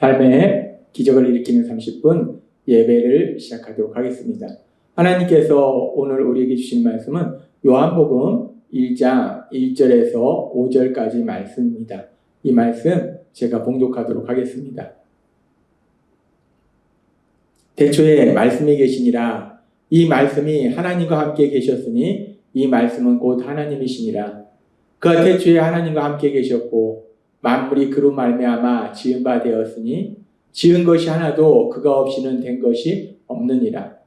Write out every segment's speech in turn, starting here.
삶의 기적을 일으키는 30분 예배를 시작하도록 하겠습니다. 하나님께서 오늘 우리에게 주신 말씀은 요한복음 1장 1절에서 5절까지 말씀입니다. 이 말씀 제가 봉독하도록 하겠습니다. 태초에 말씀이 계시니라. 이 말씀이 하나님과 함께 계셨으니 이 말씀은 곧 하나님이시니라. 그가 태초에 하나님과 함께 계셨고 만물이 그로 말미암아 지은 바 되었으니 지은 것이 하나도 그가 없이는 된 것이 없느니라.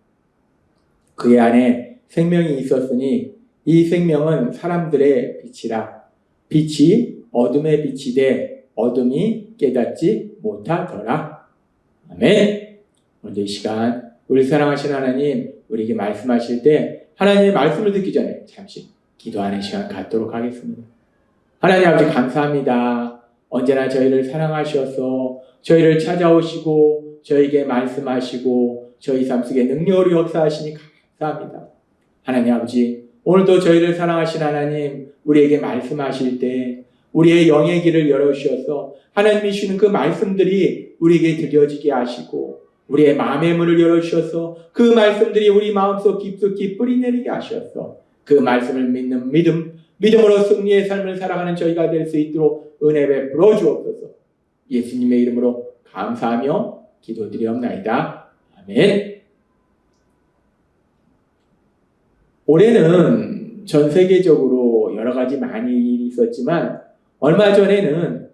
그의 안에 생명이 있었으니 이 생명은 사람들의 빛이라. 빛이 어둠의 빛이 돼 어둠이 깨닫지 못하더라. 아멘. 오늘 이 시간 우리 사랑하신 하나님 우리에게 말씀하실 때 하나님의 말씀을 듣기 전에 잠시 기도하는 시간 갖도록 하겠습니다. 하나님 아버지 감사합니다. 언제나 저희를 사랑하셔서 저희를 찾아오시고 저희에게 말씀하시고 저희 삶 속에 능력으로 역사하시니 감사합니다. 하나님 아버지 오늘도 저희를 사랑하신 하나님 우리에게 말씀하실 때 우리의 영의 길을 열어주셔서 하나님이 주시는 그 말씀들이 우리에게 들려지게 하시고 우리의 마음의 문을 열어주셔서 그 말씀들이 우리 마음속 깊숙이 뿌리내리게 하셔서 그 말씀을 믿는 믿음으로 승리의 삶을 살아가는 저희가 될 수 있도록 은혜 베풀어 주옵소서. 예수님의 이름으로 감사하며 기도드리옵나이다. 아멘. 올해는 전 세계적으로 여러 가지 많이 일이 있었지만 얼마 전에는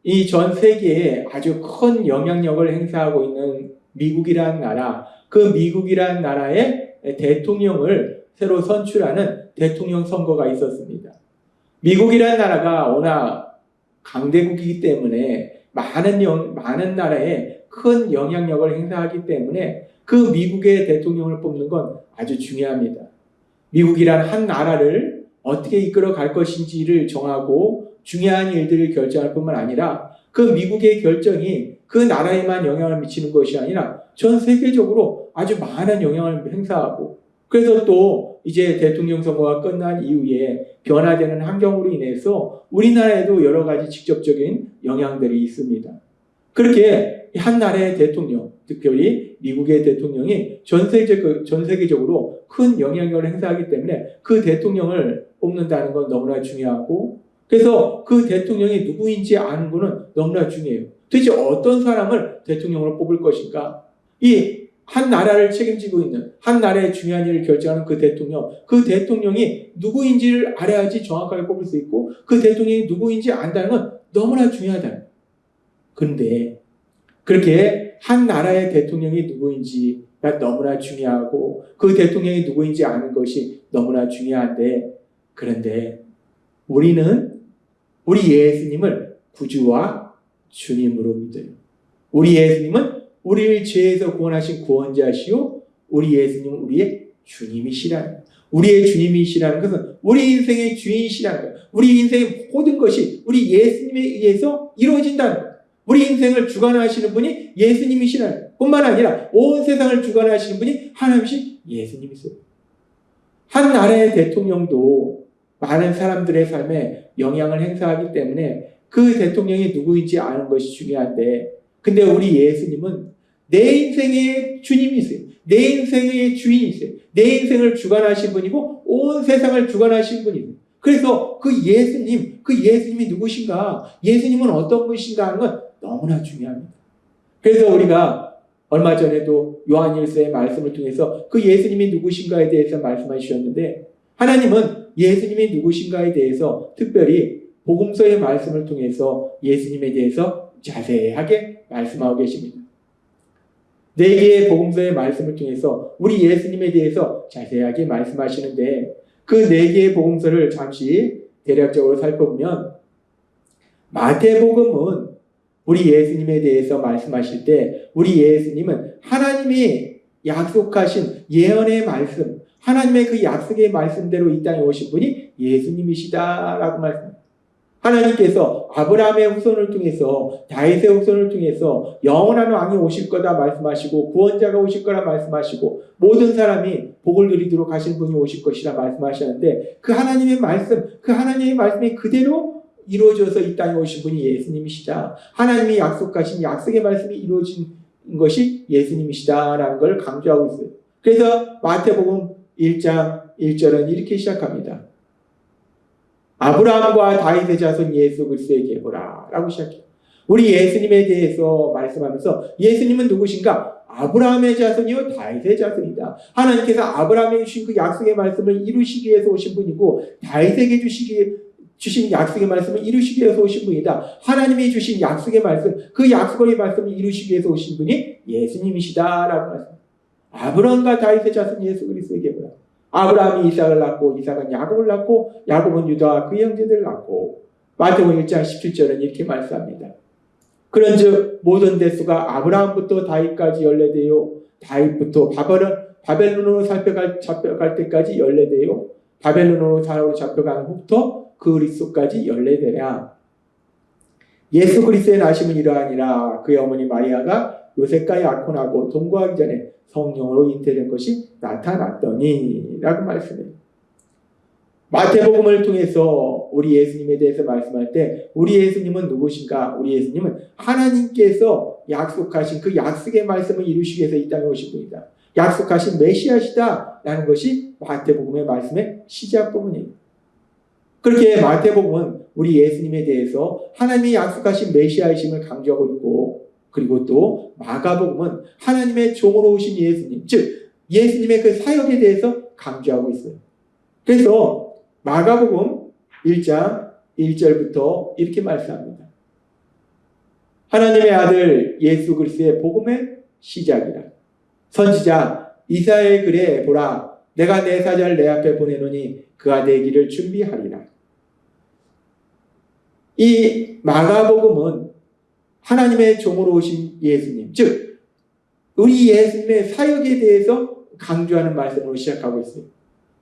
이 전 세계에 아주 큰 영향력을 행사하고 있는 미국이라는 나라, 그 미국이라는 나라의 대통령을 새로 선출하는 대통령 선거가 있었습니다. 미국이라는 나라가 워낙 강대국이기 때문에 많은 나라에 큰 영향력을 행사하기 때문에 그 미국의 대통령을 뽑는 건 아주 중요합니다. 미국이란 한 나라를 어떻게 이끌어 갈 것인지를 정하고 중요한 일들을 결정할 뿐만 아니라 그 미국의 결정이 그 나라에만 영향을 미치는 것이 아니라 전 세계적으로 아주 많은 영향을 행사하고 그래서 또 이제 대통령 선거가 끝난 이후에 변화되는 환경으로 인해서 우리나라에도 여러 가지 직접적인 영향들이 있습니다. 그렇게 한 나라의 대통령, 특별히 미국의 대통령이 전 세계적으로 큰 영향력을 행사하기 때문에 그 대통령을 뽑는다는 건 너무나 중요하고 그래서 그 대통령이 누구인지 아는 것은 너무나 중요해요. 도대체 어떤 사람을 대통령으로 뽑을 것인가? 이 한 나라를 책임지고 있는 한 나라의 중요한 일을 결정하는 그 대통령이 누구인지를 알아야지 정확하게 뽑을 수 있고 그 대통령이 누구인지 안다는 건 너무나 중요하다. 그런데 그렇게 한 나라의 대통령이 누구인지가 너무나 중요하고 그 대통령이 누구인지 아는 것이 너무나 중요한데 그런데 우리는 우리 예수님을 구주와 주님으로 믿어요. 우리 예수님은 우리를 죄에서 구원하신 구원자시요 우리 예수님은 우리의 주님이시라는 거예요. 우리의 주님이시라는 것은 우리 인생의 주인이시라는 거예요. 우리 인생의 모든 것이 우리 예수님에 의해서 이루어진다는 거예요. 우리 인생을 주관하시는 분이 예수님이시라는 거예요. 뿐만 아니라 온 세상을 주관하시는 분이 하나님이신 예수님이세요. 한 나라의 대통령도 많은 사람들의 삶에 영향을 행사하기 때문에 그 대통령이 누구인지 아는 것이 중요한데 근데 우리 예수님은 내 인생의 주님이세요. 내 인생의 주인이세요. 내 인생을 주관하신 분이고 온 세상을 주관하신 분이세요. 그래서 그 예수님이 누구신가? 예수님은 어떤 분이신가 하는 건 너무나 중요합니다. 그래서 우리가 얼마 전에도 요한일서의 말씀을 통해서 그 예수님이 누구신가에 대해서 말씀해 주셨는데 하나님은 예수님이 누구신가에 대해서 특별히 복음서의 말씀을 통해서 예수님에 대해서 자세하게 말씀하고 계십니다. 4개의 복음서의 말씀을 통해서 우리 예수님에 대해서 자세하게 말씀하시는데 그 4개의 복음서를 잠시 대략적으로 살펴보면 마태복음은 우리 예수님에 대해서 말씀하실 때 우리 예수님은 하나님이 약속하신 예언의 말씀 하나님의 그 약속의 말씀대로 이 땅에 오신 분이 예수님이시다라고 말씀합니다. 하나님께서 아브라함의 후손을 통해서 다윗의 후손을 통해서 영원한 왕이 오실 거다 말씀하시고 구원자가 오실 거라 말씀하시고 모든 사람이 복을 누리도록 하신 분이 오실 것이라 말씀하셨는데 그 하나님의 말씀이 그대로 이루어져서 이 땅에 오신 분이 예수님이시다. 하나님이 약속하신 약속의 말씀이 이루어진 것이 예수님이시다라는 걸 강조하고 있어요. 그래서 마태복음 1장 1절은 이렇게 시작합니다. 아브라함과 다윗의 자손 예수 그리스도에게 보라 라고 시작해요. 우리 예수님에 대해서 말씀하면서 예수님은 누구신가? 아브라함의 자손이요 다윗의 자손이다. 하나님께서 아브라함에게 주신 그 약속의 말씀을 이루시기 위해서 오신 분이고 다윗에게 주신 약속의 말씀을 이루시기 위해서 오신 분이다. 하나님이 주신 약속의 말씀, 그 약속의 말씀을 이루시기 위해서 오신 분이 예수님이시다라고 말씀합니다. 아브라함과 다윗의 자손 예수 그리스도에게 보라. 아브라함이 이삭을 낳고 이삭은 야곱을 낳고 야곱은 유다와 그 형제들을 낳고 마태복음 1장 17절은 이렇게 말씀합니다. 그런즉 모든 대수가 아브라함부터 다윗까지 연례되요 다윗부터 바벨론으로 잡혀갈 때까지 연례되요 바벨론으로 잡혀간 후부터 그리스도까지 연례되랴. 예수 그리스도의 나심은 이러하니라. 그의 어머니 마리아가 요셉과 약혼하고 동거하기 전에 성령으로 잉태된 것이 나타났더니 라고 말씀해요. 마태복음을 통해서 우리 예수님에 대해서 말씀할 때 우리 예수님은 누구신가? 우리 예수님은 하나님께서 약속하신 그 약속의 말씀을 이루시기 위해서 이 땅에 오신 분이다. 약속하신 메시아시다 라는 것이 마태복음의 말씀의 시작 부분이에요. 그렇게 마태복음은 우리 예수님에 대해서 하나님이 약속하신 메시아이심을 강조하고 있고 그리고 또 마가복음은 하나님의 종으로 오신 예수님, 즉 예수님의 그 사역에 대해서 강조하고 있어요. 그래서 마가복음 1장 1절부터 이렇게 말씀합니다. 하나님의 아들 예수 그리스도의 복음의 시작이라. 선지자 이사야의 글에 보라 내가 내 사자를 내 앞에 보내노니 그가 내 길을 준비하리라. 이 마가복음은 하나님의 종으로 오신 예수님, 즉 우리 예수님의 사역에 대해서 강조하는 말씀으로 시작하고 있어요.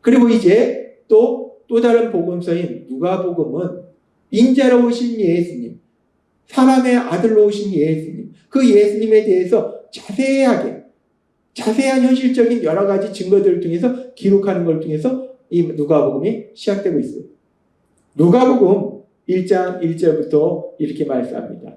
그리고 이제 또 다른 복음서인 누가복음은 인자로 오신 예수님, 사람의 아들로 오신 예수님, 그 예수님에 대해서 자세한 현실적인 여러 가지 증거들을 통해서 기록하는 걸 통해서 이 누가복음이 시작되고 있어요. 누가복음 1장 1절부터 이렇게 말씀합니다.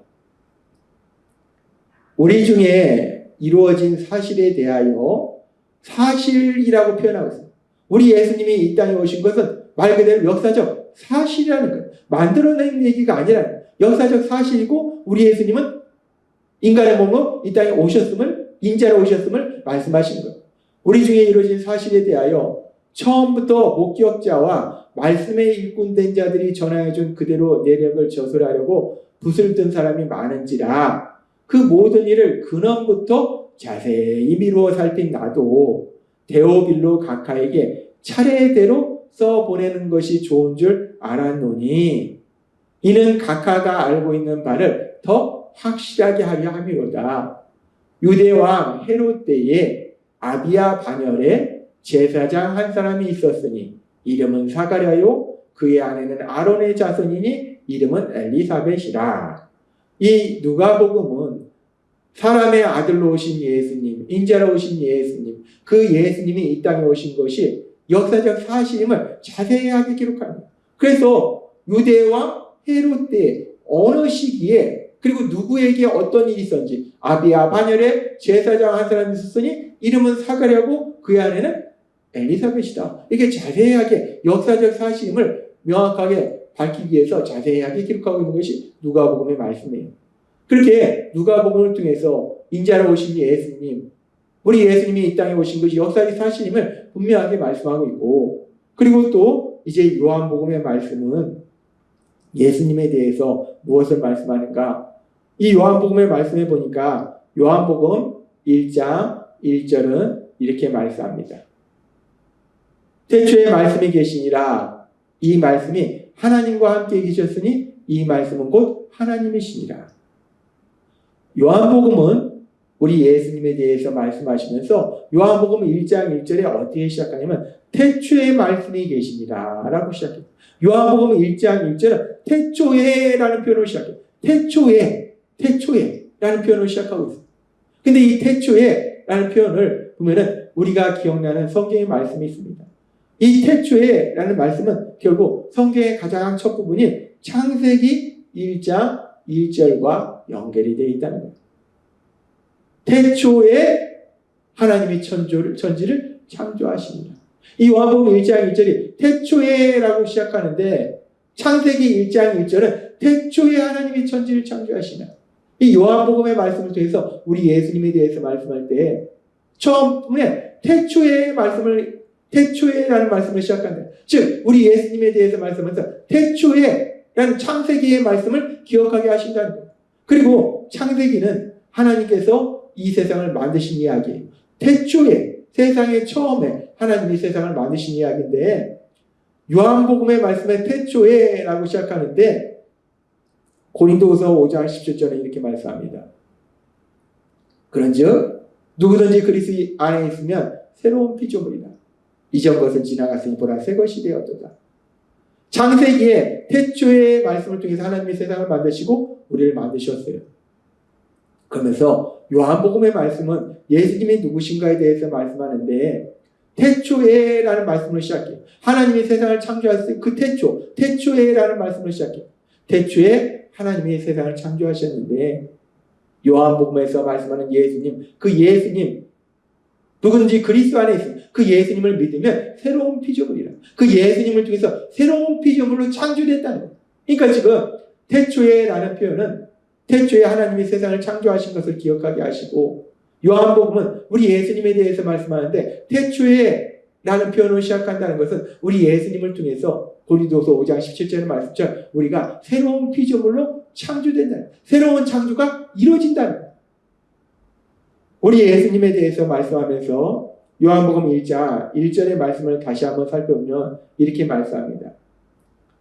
우리 중에 이루어진 사실에 대하여 사실이라고 표현하고 있습니다. 우리 예수님이 이 땅에 오신 것은 말 그대로 역사적 사실이라는 거예요. 만들어낸 얘기가 아니라 역사적 사실이고 우리 예수님은 인간의 몸으로 이 땅에 오셨음을 인자로 오셨음을 말씀하신 거예요. 우리 중에 이루어진 사실에 대하여 처음부터 목격자와 말씀의 일꾼된 자들이 전하여준 그대로 내력을 저술하려고 붓을 든 사람이 많은지라 그 모든 일을 근원부터 자세히 미루어 살핀 나도 데오빌로 각하에게 차례대로 써보내는 것이 좋은 줄 알았노니 이는 각하가 알고 있는 바를 더 확실하게 하려 함이로다. 유대왕 헤롯 때에 아비야 반열에 제사장 한 사람이 있었으니 이름은 사가랴요 그의 아내는 아론의 자손이니 이름은 엘리사벳이라. 이 누가복음은 사람의 아들로 오신 예수님, 인자로 오신 예수님, 그 예수님이 이 땅에 오신 것이 역사적 사실임을 자세하게 기록합니다. 그래서 유대왕 헤롯 때 어느 시기에 그리고 누구에게 어떤 일이 있었는지 아비야 반열에 제사장 한 사람이 있었으니 이름은 사가랴고 그의 아내는 엘리사벳이다. 이게 자세하게 역사적 사실임을 명확하게 밝히기 위해서 자세하게 기록하고 있는 것이 누가복음의 말씀이에요. 그렇게 누가복음을 통해서 인자로 오신 예수님, 우리 예수님이 이 땅에 오신 것이 역사적 사실임을 분명하게 말씀하고 있고 그리고 또 이제 요한복음의 말씀은 예수님에 대해서 무엇을 말씀하는가? 이 요한복음의 말씀에 보니까 요한복음 1장 1절은 이렇게 말씀합니다. 태초에 말씀이 계시니라. 이 말씀이 하나님과 함께 계셨으니 이 말씀은 곧 하나님이시니라. 요한복음은 우리 예수님에 대해서 말씀하시면서 요한복음 1장 1절에 어떻게 시작하냐면 태초에 말씀이 계시니라 라고 시작해요. 요한복음 1장 1절은 태초에 라는 표현으로 시작해요. 태초에 라는 표현으로 시작하고 있어요. 근데 이 태초에 라는 표현을 보면은 우리가 기억나는 성경의 말씀이 있습니다. 이 태초에라는 말씀은 결국 성경의 가장 첫 부분인 창세기 1장 1절과 연결이 되어 있다는 거예요. 태초에 하나님이 천지를 창조하십니다. 이 요한복음 1장 1절이 태초에라고 시작하는데 창세기 1장 1절은 태초에 하나님이 천지를 창조하시나. 이 요한복음의 말씀을 통해서 우리 예수님에 대해서 말씀할 때 처음 부분에 태초에라는 말씀을 시작한다. 즉 우리 예수님에 대해서 말씀하면서 태초에라는 창세기의 말씀을 기억하게 하신다는 거예요. 그리고 창세기는 하나님께서 이 세상을 만드신 이야기예요. 태초에 세상의 처음에 하나님이 세상을 만드신 이야기인데 요한복음의 말씀에 태초에라고 시작하는데 고린도후서 5장 17절에 이렇게 말씀합니다. 그런즉 누구든지 그리스도 안에 있으면 새로운 피조물이다. 이전 것은 지나갔으니 보라 새 것이 되었도다. 창세기에 태초의 말씀을 통해서 하나님이 세상을 만드시고 우리를 만드셨어요. 그러면서 요한복음의 말씀은 예수님이 누구신가에 대해서 말씀하는데 태초에라는 말씀으로 시작해요. 하나님이 세상을 창조하셨을 그 태초에라는 말씀으로 시작해요. 태초에 하나님이 세상을 창조하셨는데 요한복음에서 말씀하는 예수님, 그 예수님 누군지 그리스도 안에 있으면 그 예수님을 믿으면 새로운 피조물이라. 그 예수님을 통해서 새로운 피조물로 창조됐다는 거예요. 그러니까 지금 태초에라는 표현은 태초에 하나님이 세상을 창조하신 것을 기억하게 하시고 요한복음은 우리 예수님에 대해서 말씀하는데 태초에라는 표현으로 시작한다는 것은 우리 예수님을 통해서 고린도서 5장 17절의 말씀처럼 우리가 새로운 피조물로 창조된다는, 새로운 창조가 이루어진다는 거예요. 우리 예수님에 대해서 말씀하면서 요한복음 1장 1절의 말씀을 다시 한번 살펴보면 이렇게 말씀합니다.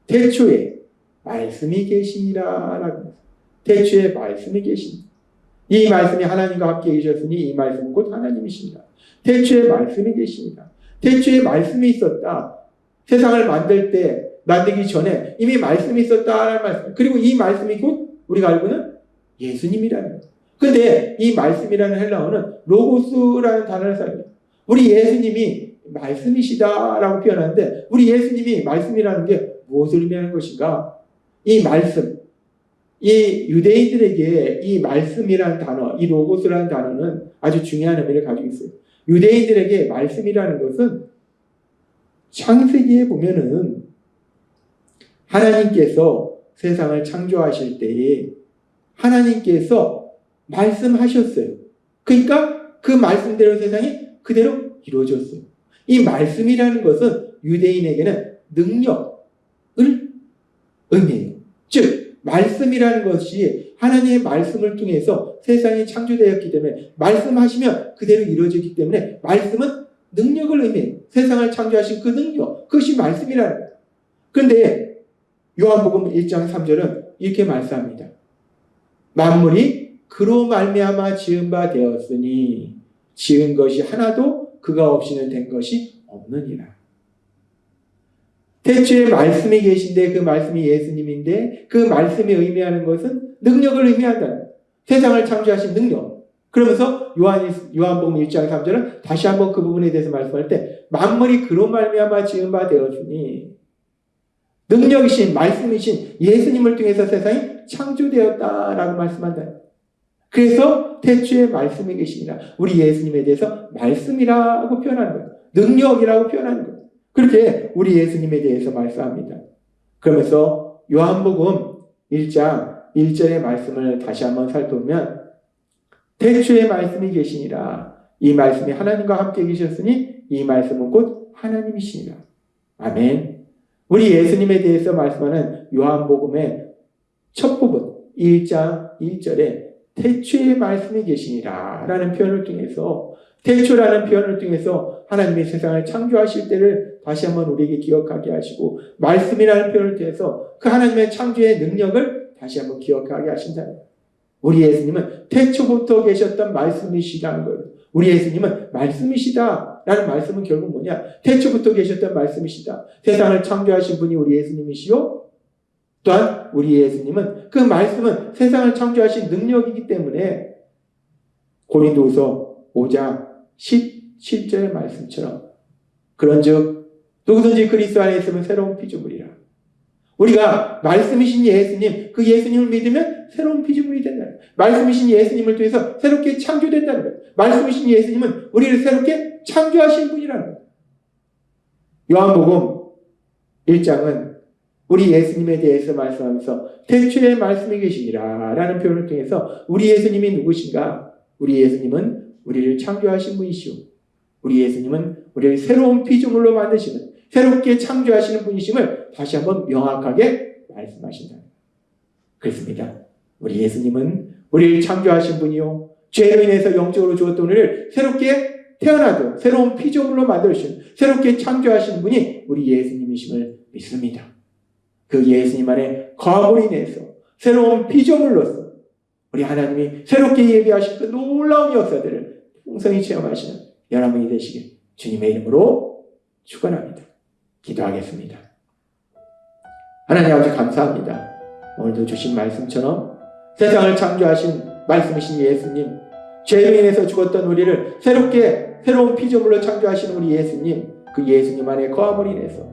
태초에 말씀이 계시니라 라고. 태초에 말씀이 계십니다. 이 말씀이 하나님과 함께 계셨으니 이 말씀은 곧 하나님이십니다. 태초에 말씀이 계십니다. 태초에 말씀이 있었다. 세상을 만들기 전에 이미 말씀이 있었다라는 말씀. 그리고 이 말씀이 곧 우리가 알고는 예수님이라는 거예요. 근데 이 말씀이라는 헬라어는 로고스라는 단어를 사용해요. 우리 예수님이 말씀이시다라고 표현하는데 우리 예수님이 말씀이라는 게 무엇을 의미하는 것인가? 이 말씀, 이 유대인들에게 이 말씀이라는 단어, 이 로고스라는 단어는 아주 중요한 의미를 가지고 있어요. 유대인들에게 말씀이라는 것은 창세기에 보면은 하나님께서 세상을 창조하실 때에 하나님께서 말씀하셨어요. 그러니까 그 말씀대로 세상이 그대로 이루어졌어요. 이 말씀이라는 것은 유대인에게는 능력을 의미해요. 즉 말씀이라는 것이 하나님의 말씀을 통해서 세상이 창조되었기 때문에 말씀하시면 그대로 이루어지기 때문에 말씀은 능력을 의미해요. 세상을 창조하신 그 능력, 그것이 말씀이라는 거예요. 그런데 요한복음 1장 3절은 이렇게 말씀합니다. 만물이 그로 말미암아 지은 바 되었으니 지은 것이 하나도 그가 없이는 된 것이 없느니라. 태초에 말씀이 계신데 그 말씀이 예수님인데 그 말씀이 의미하는 것은 능력을 의미한다. 세상을 창조하신 능력. 그러면서 요한복음 1장 3절은 다시 한번 그 부분에 대해서 말씀할 때 만물이 그로 말미암아 지은 바 되었으니 능력이신 말씀이신 예수님을 통해서 세상이 창조되었다라고 말씀한다. 그래서 태초에 말씀이 계시니라. 우리 예수님에 대해서 말씀이라고 표현하는 거예요. 능력이라고 표현하는 거예요. 그렇게 우리 예수님에 대해서 말씀합니다. 그러면서 요한복음 1장 1절의 말씀을 다시 한번 살펴보면 태초에 말씀이 계시니라. 이 말씀이 하나님과 함께 계셨으니 이 말씀은 곧 하나님이시니라. 아멘. 우리 예수님에 대해서 말씀하는 요한복음의 첫 부분 1장 1절에 태초에 말씀이 계시니라 라는 표현을 통해서 태초라는 표현을 통해서 하나님이 세상을 창조하실 때를 다시 한번 우리에게 기억하게 하시고 말씀이라는 표현을 통해서 그 하나님의 창조의 능력을 다시 한번 기억하게 하신다. 우리 예수님은 태초부터 계셨던 말씀이시라는 거예요. 우리 예수님은 말씀이시다라는 말씀은 결국 뭐냐? 태초부터 계셨던 말씀이시다. 세상을 창조하신 분이 우리 예수님이시요. 또한 우리 예수님은 그 말씀은 세상을 창조하신 능력이기 때문에 고린도후서 5장 17절의 말씀처럼 그런즉 누구든지 그리스도 안에 있으면 새로운 피조물이라. 우리가 말씀이신 예수님, 그 예수님을 믿으면 새로운 피조물이 된다는 거예요. 말씀이신 예수님을 통해서 새롭게 창조된다는 거예요. 말씀이신 예수님은 우리를 새롭게 창조하신 분이라는 거예요. 요한복음 1장은 우리 예수님에 대해서 말씀하면서 태초에 말씀이 계시니라 라는 표현을 통해서 우리 예수님이 누구신가? 우리 예수님은 우리를 창조하신 분이시오. 우리 예수님은 우리를 새로운 피조물로 만드시는, 새롭게 창조하시는 분이심을 다시 한번 명확하게 말씀하신다. 그렇습니다. 우리 예수님은 우리를 창조하신 분이요, 죄로 인해서 영적으로 죽었던 우리를 새롭게 태어나도 새로운 피조물로 만들어주신, 새롭게 창조하시는 분이 우리 예수님이심을 믿습니다. 그 예수님 안에 거함으로 인해서 새로운 피조물로서 우리 하나님이 새롭게 예비하신 그 놀라운 역사들을 풍성히 체험하시는 여러분이 되시길 주님의 이름으로 축원합니다. 기도하겠습니다. 하나님 아버지 감사합니다. 오늘도 주신 말씀처럼 세상을 창조하신 말씀이신 예수님, 죄로 인해서 죽었던 우리를 새로운 피조물로 창조하신 우리 예수님, 그 예수님 안에 거함으로 인해서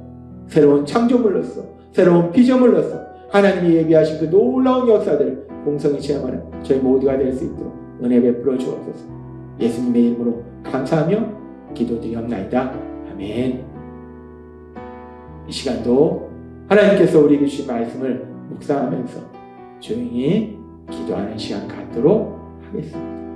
새로운 창조물로서, 새로운 피조물로서 하나님이 예비하신 그 놀라운 역사들을 공성히 체험하는 저희 모두가 될 수 있도록 은혜 베풀어 주옵소서. 예수님의 이름으로 감사하며 기도드리옵나이다. 아멘. 이 시간도 하나님께서 우리에게 주신 말씀을 묵상하면서 조용히 기도하는 시간 갖도록 하겠습니다.